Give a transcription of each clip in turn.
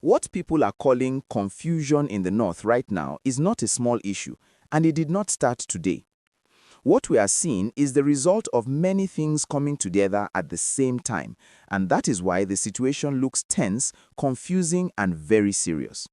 What people are calling confusion in the north right now is not a small issue, and it did not start today. What we are seeing is the result of many things coming together at the same time, and that is why the situation looks tense, confusing, and very serious.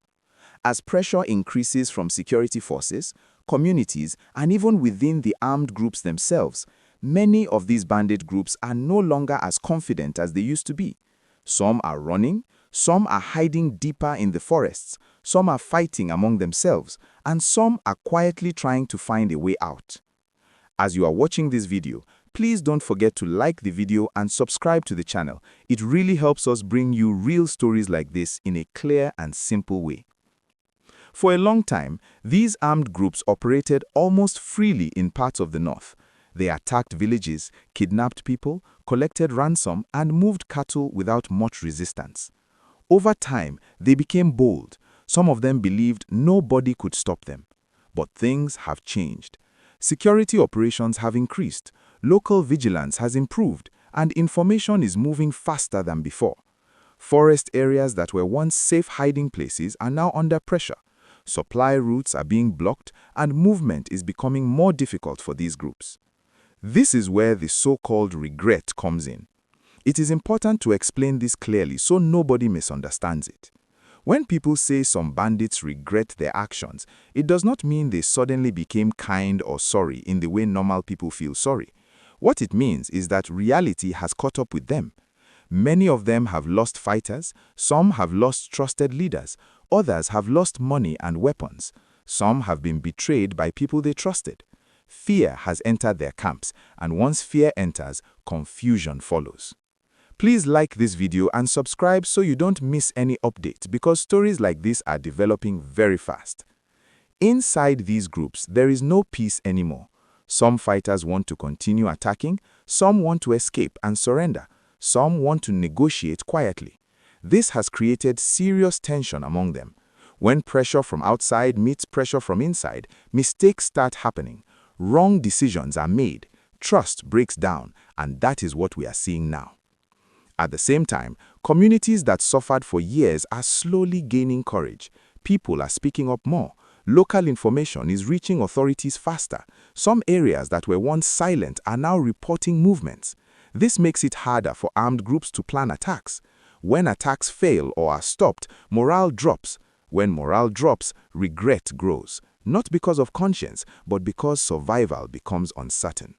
As pressure increases from security forces, communities, and even within the armed groups themselves, many of these bandit groups are no longer as confident as they used to be. Some are running, some are hiding deeper in the forests, some are fighting among themselves, and some are quietly trying to find a way out. As you are watching this video, please don't forget to like the video and subscribe to the channel. It really helps us bring you real stories like this in a clear and simple way. For a long time, these armed groups operated almost freely in parts of the north. They attacked villages, kidnapped people, collected ransom, and moved cattle without much resistance. Over time, they became bold. Some of them believed nobody could stop them. But things have changed. Security operations have increased, local vigilance has improved, and information is moving faster than before. Forest areas that were once safe hiding places are now under pressure. Supply routes are being blocked, and movement is becoming more difficult for these groups. This is where the so-called regret comes in. It is important to explain this clearly so nobody misunderstands it. When people say some bandits regret their actions, it does not mean they suddenly became kind or sorry in the way normal people feel sorry. What it means is that reality has caught up with them. Many of them have lost fighters, some have lost trusted leaders, others have lost money and weapons. Some have been betrayed by people they trusted. Fear has entered their camps, and once fear enters, confusion follows. Please like this video and subscribe so you don't miss any update because stories like this are developing very fast. Inside these groups, there is no peace anymore. Some fighters want to continue attacking, some want to escape and surrender, some want to negotiate quietly. This has created serious tension among them. When pressure from outside meets pressure from inside, mistakes start happening. Wrong decisions are made, trust breaks down, and that is what we are seeing now. At the same time, communities that suffered for years are slowly gaining courage. People are speaking up more. Local information is reaching authorities faster. Some areas that were once silent are now reporting movements. This makes it harder for armed groups to plan attacks. When attacks fail or are stopped, morale drops. When morale drops, regret grows. Not because of conscience, but because survival becomes uncertain.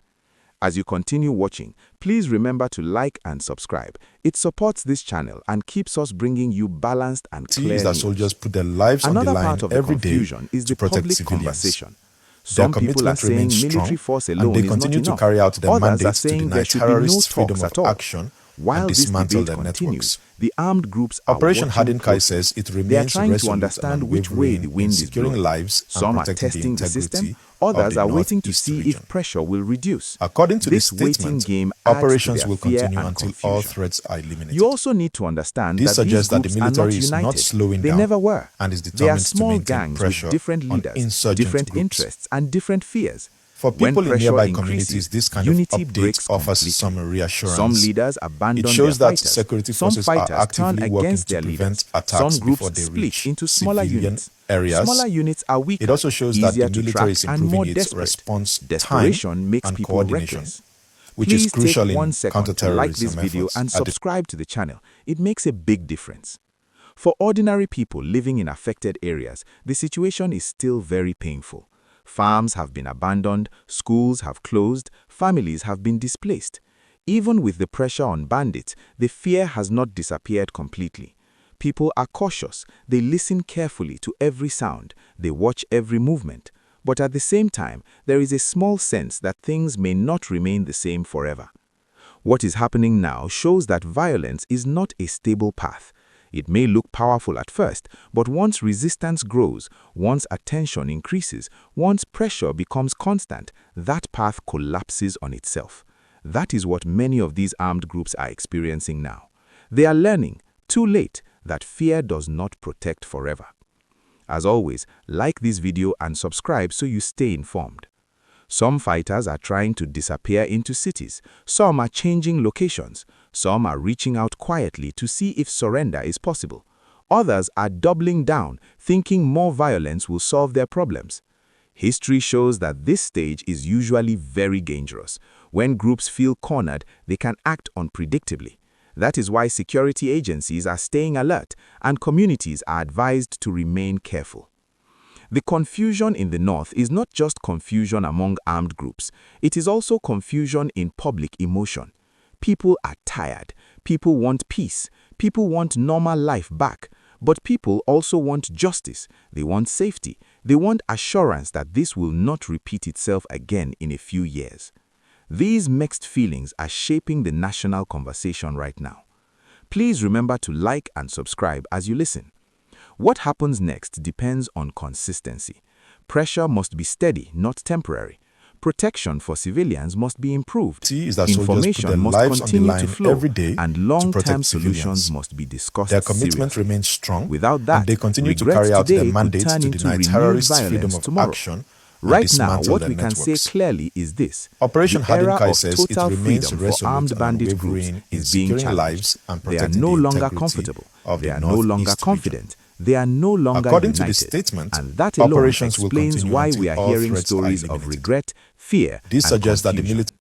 As you continue watching, please remember to like and subscribe. It supports this channel and keeps us bringing you balanced and clear That news. soldiers put their lives on the Another line part of the every day confusion is to the protect public civilians. conversation. Their Some people are commitment saying remains military strong, force and alone they is not continue to enough. carry out their Others are mandates to saying deny there should be no terrorists freedom talks of at all. action While and this dismantle debate their continues, networks. the armed groups are Operation watching Hardened Kai closely. says it They are remains trying to resolute understand and which way unwavering the in wind is securing blowing. lives and Some are protecting the testing the system, integrity others of the are waiting to Northeast see region. if pressure will reduce. According to This this waiting statement, game adds to operations their will fear continue and until all confusion. threats are eliminated. You also need to understand This that these suggests that the groups are not military is not united. slowing They down never were. and is They are determined to small maintain gangs with pressure different on leaders, insurgent different groups. interests, and different fears. For When people in pressure nearby increases, communities, this kind unity of update breaks offers completely. some reassurance. Some leaders It abandon their shows that fighters. security Some forces are fighters turn actively working against to their prevent leaders. attacks Some before groups they split reach into smaller civilian units. areas. Smaller units are weaker, It also shows that easier the to military track, is and improving more its desperate. response time Desperation makes and people coordination, reckless. which is Please take crucial 1 in second to like this counterterrorism video efforts. and subscribe to the channel. It makes a big difference. For ordinary people living in affected areas, the situation is still very painful. Farms have been abandoned, schools have closed, families have been displaced. Even with the pressure on bandits, the fear has not disappeared completely. People are cautious, they listen carefully to every sound, they watch every movement. But at the same time, there is a small sense that things may not remain the same forever. What is happening now shows that violence is not a stable path. It may look powerful at first, but once resistance grows, once attention increases, once pressure becomes constant, that path collapses on itself. That is what many of these armed groups are experiencing now. They are learning, too late, that fear does not protect forever. As always, like this video and subscribe so you stay informed. Some fighters are trying to disappear into cities, some are changing locations, some are reaching out quietly to see if surrender is possible. Others are doubling down, thinking more violence will solve their problems. History shows that this stage is usually very dangerous. When groups feel cornered, they can act unpredictably. That is why security agencies are staying alert and communities are advised to remain careful. The confusion in the north is not just confusion among armed groups. It is also confusion in public emotion. People are tired. People want peace. People want normal life back. But people also want justice. They want safety. They want assurance that this will not repeat itself again in a few years. These mixed feelings are shaping the national conversation right now. Please remember to like and subscribe as you listen. What happens next depends on consistency. Pressure must be steady, not temporary. Protection for civilians must be improved. Information must continue to flow, and long-term solutions must be discussed Their commitment seriously. remains strong, Without that, and they continue to regret carry out today their mandates could turn to into deny renewed terrorists freedom violence of tomorrow. action and Right now, dismantle what their we can say networks. clearly is this. Operation The era Hardenkai of says it total remains freedom for resolute armed and bandit groups unwavering in is being securing challenged. lives and They are protecting no the longer integrity comfortable. of They the are no longer Northeast confident. region. They are no longer According to the united. statement, And that alone operations will explains continue why until we are all hearing threats are stories of eliminated. regret, fear, This and suggests that the confusion. military